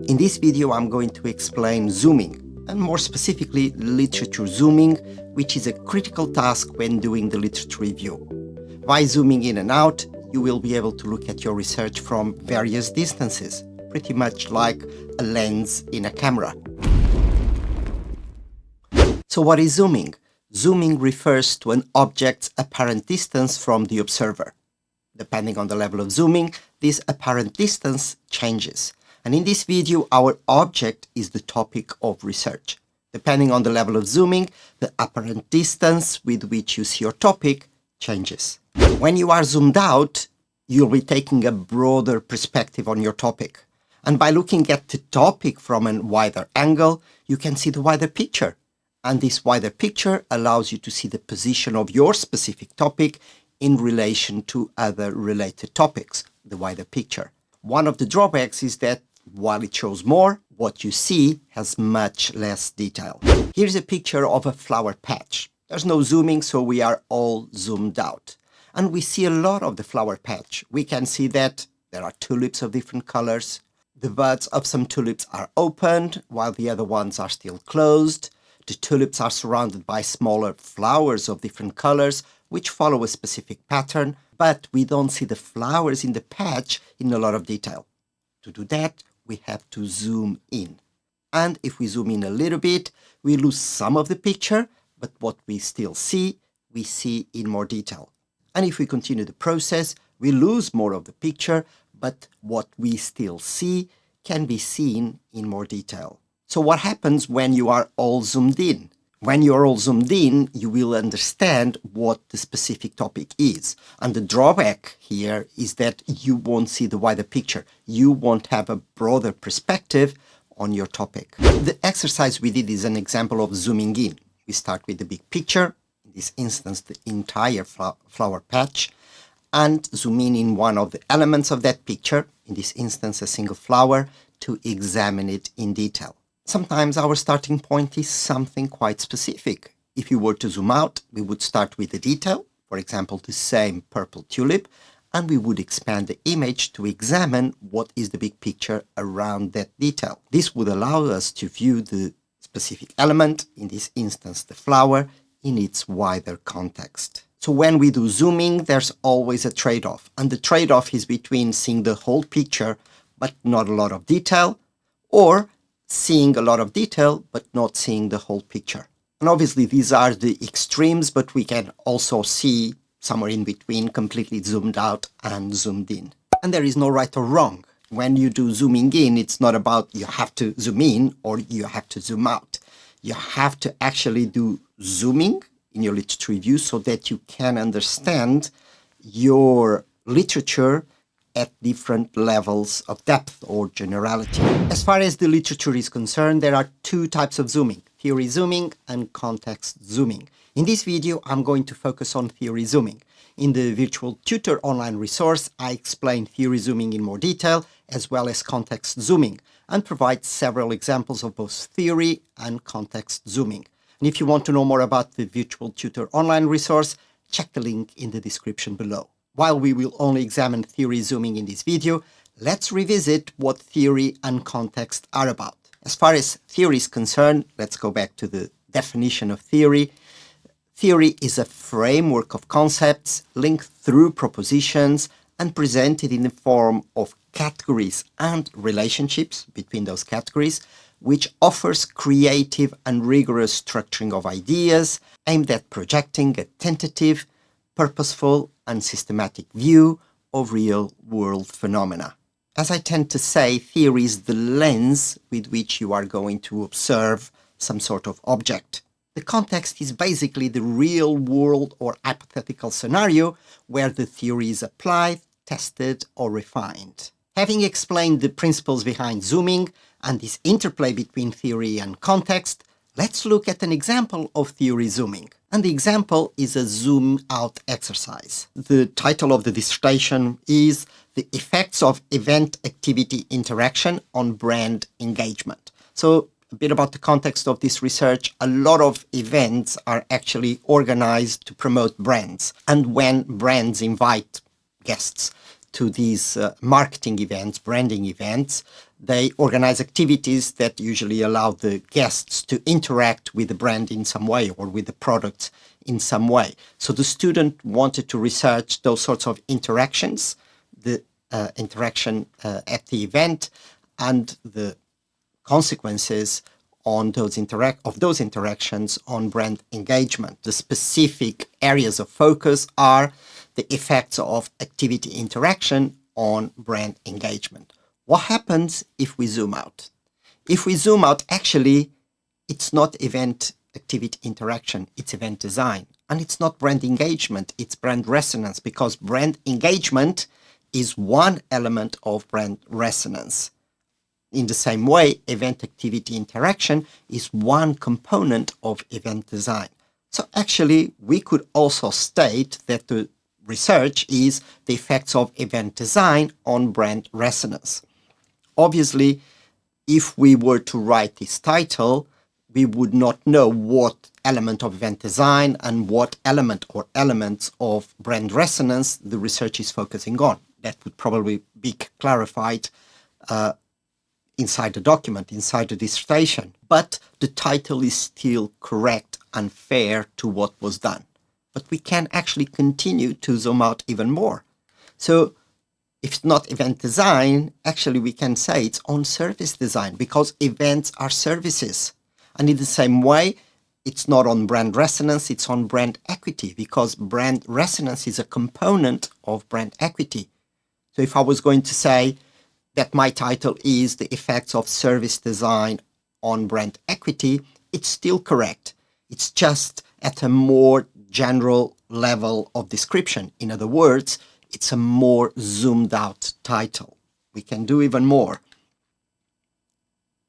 In this video, I'm going to explain zooming, and more specifically, literature zooming, which is a critical task when doing the literature review. By zooming in and out, you will be able to look at your research from various distances, pretty much like a lens in a camera. So what is zooming? Zooming refers to an object's apparent distance from the observer. Depending on the level of zooming, this apparent distance changes. And in this video, our object is the topic of research. Depending on the level of zooming, the apparent distance with which you see your topic changes. When you are zoomed out, you'll be taking a broader perspective on your topic. And by looking at the topic from a wider angle, you can see the wider picture. And this wider picture allows you to see the position of your specific topic in relation to other related topics, the wider picture. One of the drawbacks is that while it shows more, what you see has much less detail. Here's a picture of a flower patch. There's no zooming, so we are all zoomed out. And we see a lot of the flower patch. We can see that there are tulips of different colors. The buds of some tulips are opened, while the other ones are still closed. The tulips are surrounded by smaller flowers of different colors, which follow a specific pattern, but we don't see the flowers in the patch in a lot of detail. To do that, we have to zoom in. And if we zoom in a little bit, we lose some of the picture, but what we still see, we see in more detail. And if we continue the process, we lose more of the picture, but what we still see can be seen in more detail. So what happens when you are all zoomed in? When you're all zoomed in, you will understand what the specific topic is. And the drawback here is that you won't see the wider picture. You won't have a broader perspective on your topic. The exercise we did is an example of zooming in. We start with the big picture, in this instance, the entire flower patch, and zoom in one of the elements of that picture, in this instance, a single flower, to examine it in detail. Sometimes our starting point is something quite specific. If you were to zoom out, we would start with the detail, for example, the same purple tulip, and we would expand the image to examine what is the big picture around that detail. This would allow us to view the specific element, in this instance the flower, in its wider context. So when we do zooming, there's always a trade-off, and the trade-off is between seeing the whole picture but not a lot of detail, or seeing a lot of detail, but not seeing the whole picture. And obviously these are the extremes, but we can also see somewhere in between, completely zoomed out and zoomed in. And there is no right or wrong. When you do zooming in, it's not about you have to zoom in or you have to zoom out. You have to actually do zooming in your literature review so that you can understand your literature at different levels of depth or generality. As far as the literature is concerned, there are two types of zooming, theory zooming and context zooming. In this video, I'm going to focus on theory zooming. In the virtual tutor online resource, I explain theory zooming in more detail, as well as context zooming, and provide several examples of both theory and context zooming. And if you want to know more about the virtual tutor online resource, check the link in the description below. While we will only examine theory zooming in this video, let's revisit what theory and context are about. As far as theory is concerned, let's go back to the definition of theory. Theory is a framework of concepts linked through propositions and presented in the form of categories and relationships between those categories, which offers creative and rigorous structuring of ideas aimed at projecting a tentative, purposeful and systematic view of real-world phenomena. As I tend to say, theory is the lens with which you are going to observe some sort of object. The context is basically the real-world or hypothetical scenario where the theory is applied, tested or refined. Having explained the principles behind zooming and this interplay between theory and context, let's look at an example of theory zooming. And the example is a zoom-out exercise. The title of the dissertation is The Effects of Event-Activity Interaction on Brand Engagement. So a bit about the context of this research. A lot of events are actually organized to promote brands. And when brands invite guests to these marketing events, branding events, they organize activities that usually allow the guests to interact with the brand in some way or with the product in some way. So the student wanted to research those sorts of interactions, the interaction at the event and the consequences on those interactions on brand engagement. The specific areas of focus are the effects of activity interaction on brand engagement. What happens if we zoom out? If we zoom out, actually, it's not event activity interaction, it's event design. And it's not brand engagement, it's brand resonance, because brand engagement is one element of brand resonance. In the same way, event activity interaction is one component of event design. So actually, we could also state that the research is the effects of event design on brand resonance. Obviously, if we were to write this title, we would not know what element of event design and what element or elements of brand resonance the research is focusing on. That would probably be clarified inside the document, inside the dissertation. But the title is still correct and fair to what was done. But we can actually continue to zoom out even more. So if it's not event design, actually we can say it's on service design, because events are services. And in the same way, it's not on brand resonance, it's on brand equity, because brand resonance is a component of brand equity. So if I was going to say that my title is the effects of service design on brand equity, it's still correct. It's just at a more general level of description. In other words, it's a more zoomed out title. We can do even more.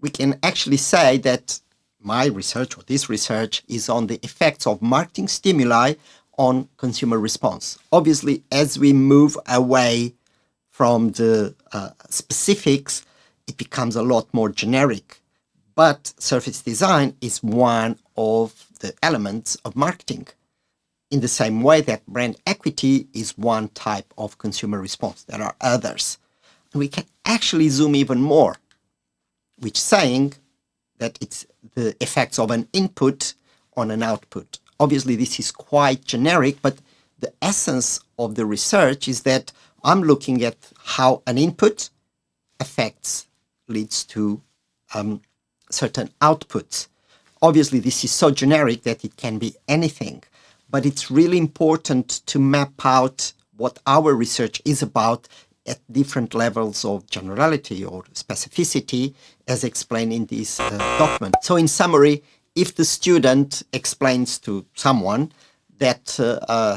We can actually say that my research or this research is on the effects of marketing stimuli on consumer response. Obviously, as we move away from the specifics, it becomes a lot more generic. But service design is one of the elements of marketing, in the same way that brand equity is one type of consumer response. There are others. And we can actually zoom even more, which saying that it's the effects of an input on an output. Obviously, this is quite generic, but the essence of the research is that I'm looking at how an input leads to certain outputs. Obviously, this is so generic that it can be anything, but it's really important to map out what our research is about at different levels of generality or specificity, as explained in this document. So in summary, if the student explains to someone that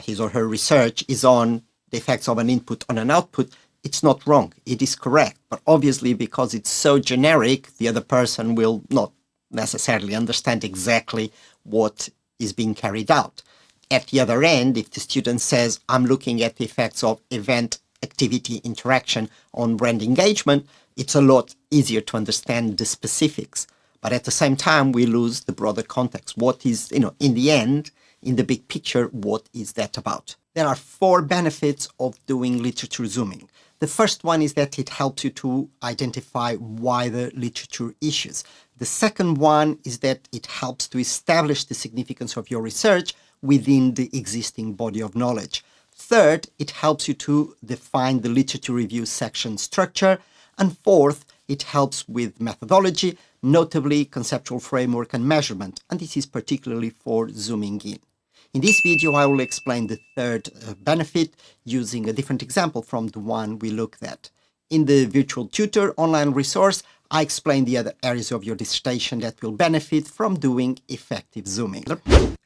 his or her research is on the effects of an input on an output, it's not wrong, it is correct. But obviously, because it's so generic, the other person will not necessarily understand exactly what is being carried out. At the other end, if the student says, I'm looking at the effects of event activity interaction on brand engagement, it's a lot easier to understand the specifics. But at the same time, we lose the broader context. What is, in the end, in the big picture, what is that about? There are 4 benefits of doing literature zooming. The first one is that it helps you to identify wider literature issues. The second one is that it helps to establish the significance of your research within the existing body of knowledge. Third, it helps you to define the literature review section structure. And fourth, it helps with methodology, notably conceptual framework and measurement. And this is particularly for zooming in. In this video, I will explain the third benefit using a different example from the one we looked at. In the virtual tutor online resource, I explain the other areas of your dissertation that will benefit from doing effective zooming.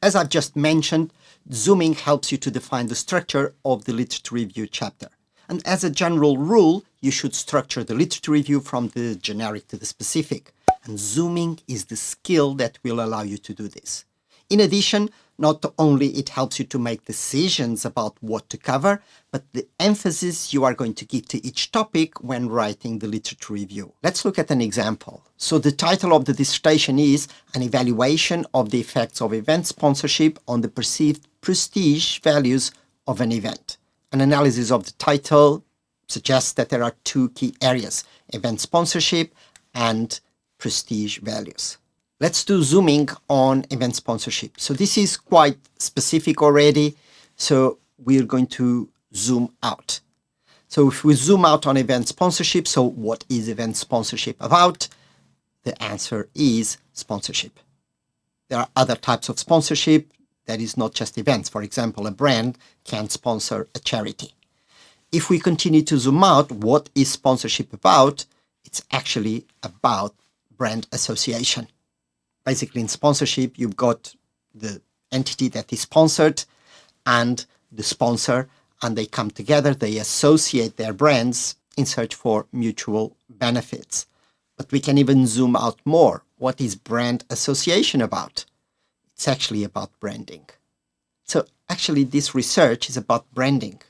As I've just mentioned, zooming helps you to define the structure of the literature review chapter. And as a general rule, you should structure the literature review from the generic to the specific. And zooming is the skill that will allow you to do this. In addition, not only it helps you to make decisions about what to cover, but the emphasis you are going to give to each topic when writing the literature review. Let's look at an example. So the title of the dissertation is An Evaluation of the Effects of Event Sponsorship on the Perceived Prestige Values of an Event. An analysis of the title suggests that there are two key areas, event sponsorship and prestige values. Let's do zooming on event sponsorship. So this is quite specific already, so we're going to zoom out. So if we zoom out on event sponsorship, so what is event sponsorship about? The answer is sponsorship. There are other types of sponsorship that is not just events. For example, a brand can sponsor a charity. If we continue to zoom out, what is sponsorship about? It's actually about brand association. Basically, in sponsorship, you've got the entity that is sponsored and the sponsor, and they come together, they associate their brands in search for mutual benefits. But we can even zoom out more. What is brand association about? It's actually about branding. So actually, this research is about branding,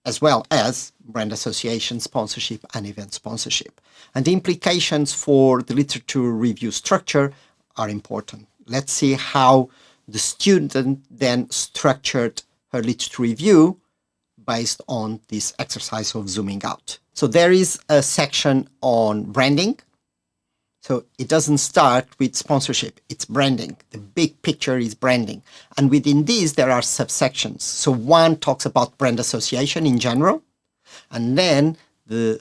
as well as brand association, sponsorship, and event sponsorship. And the implications for the literature review structure are important. Let's see how the student then structured her literature review based on this exercise of zooming out. So there is a section on branding. So it doesn't start with sponsorship, it's branding. The big picture is branding. And within these, there are subsections. So one talks about brand association in general, and then the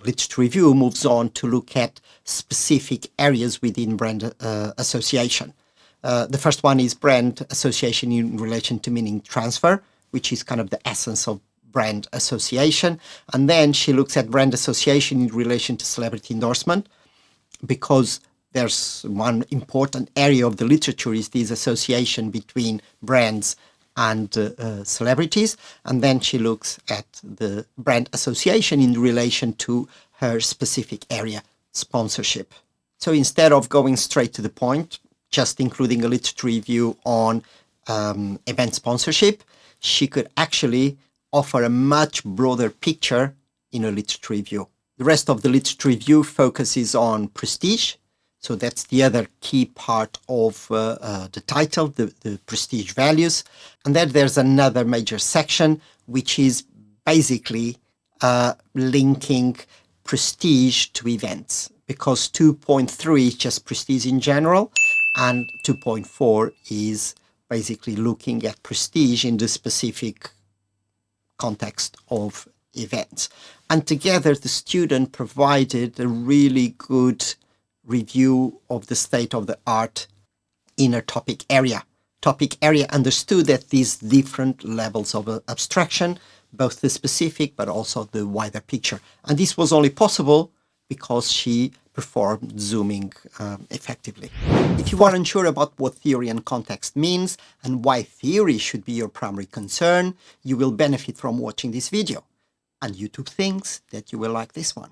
literature review moves on to look at specific areas within brand association. The first one is brand association in relation to meaning transfer, which is kind of the essence of brand association. And then she looks at brand association in relation to celebrity endorsement, because there's one important area of the literature is this association between brands and celebrities. And then she looks at the brand association in relation to her specific area, sponsorship. So instead of going straight to the point, just including a literature review on event sponsorship, she could actually offer a much broader picture in a literature review. The rest of the literature review focuses on prestige. So that's the other key part of the title, the prestige values. And then there's another major section, which is basically linking prestige to events, because 2.3 is just prestige in general, and 2.4 is basically looking at prestige in the specific context of events. And together, the student provided a really good review of the state of the art in a topic area. Topic area understood that these different levels of abstraction, both the specific but also the wider picture. And this was only possible because she performed zooming effectively. If you are unsure about what theory and context means and why theory should be your primary concern, you will benefit from watching this video. And YouTube thinks that you will like this one.